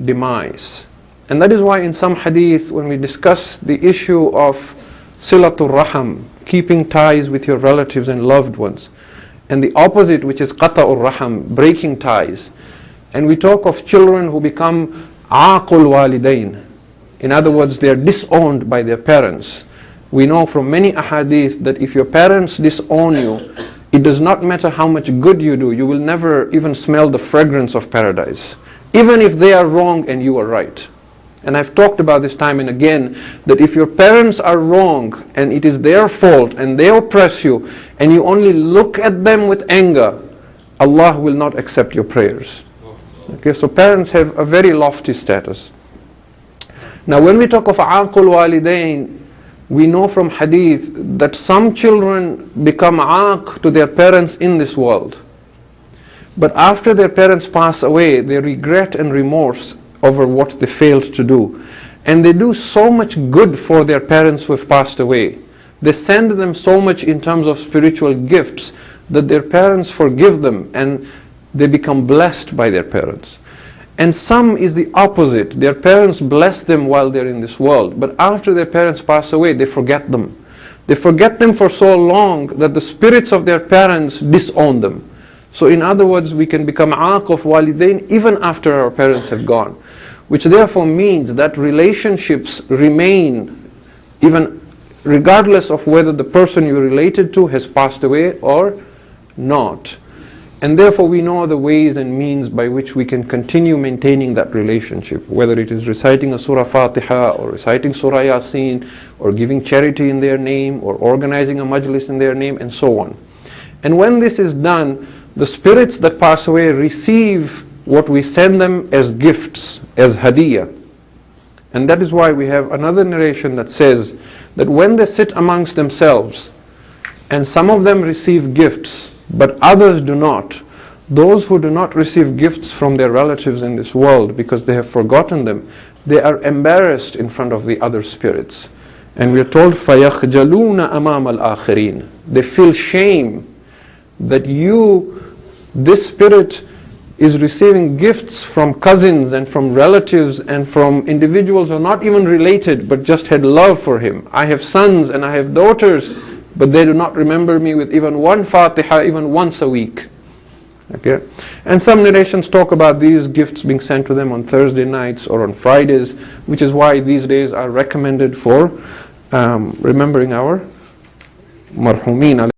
demise. And that is why in some hadith, when we discuss the issue of silatul raham, keeping ties with your relatives and loved ones, and the opposite, which is qata'ur raham, breaking ties, and we talk of children who become Aqe Waledain, in other words, they are disowned by their parents. We know from many ahadith that if your parents disown you, it does not matter how much good you do, you will never even smell the fragrance of paradise, even if they are wrong and you are right. And I've talked about this time and again, that if your parents are wrong and it is their fault and they oppress you and you only look at them with anger, Allah will not accept your prayers. Okay, so parents have a very lofty status. Now when we talk of Aqe Waledain, we know from hadith that some children become Aqe to their parents in this world. But after their parents pass away, they regret and remorse over what they failed to do. And they do so much good for their parents who have passed away. They send them so much in terms of spiritual gifts that their parents forgive them and they become blessed by their parents. And some is the opposite. Their parents bless them while they're in this world, but after their parents pass away, they forget them. They forget them for so long that the spirits of their parents disown them. So in other words, we can become Aqe Waledain even after our parents have gone, which therefore means that relationships remain even regardless of whether the person you're related to has passed away or not. And therefore we know the ways and means by which we can continue maintaining that relationship, whether it is reciting a Surah Fatiha or reciting Surah Yasin or giving charity in their name or organizing a majlis in their name and so on. And when this is done, the spirits that pass away receive what we send them as gifts, as hadiyah. And that is why we have another narration that says that when they sit amongst themselves and some of them receive gifts but others do not, those who do not receive gifts from their relatives in this world because they have forgotten them, they are embarrassed in front of the other spirits. And we are told فَيَخْجَلُونَ أَمَامَ الْآخِرِينَ. They feel shame that this spirit is receiving gifts from cousins and from relatives and from individuals who are not even related but just had love for him. I have sons and I have daughters, but they do not remember me with even one Fatiha, even once a week. Okay? And some narrations talk about these gifts being sent to them on Thursday nights or on Fridays, which is why these days are recommended for remembering our marhumin.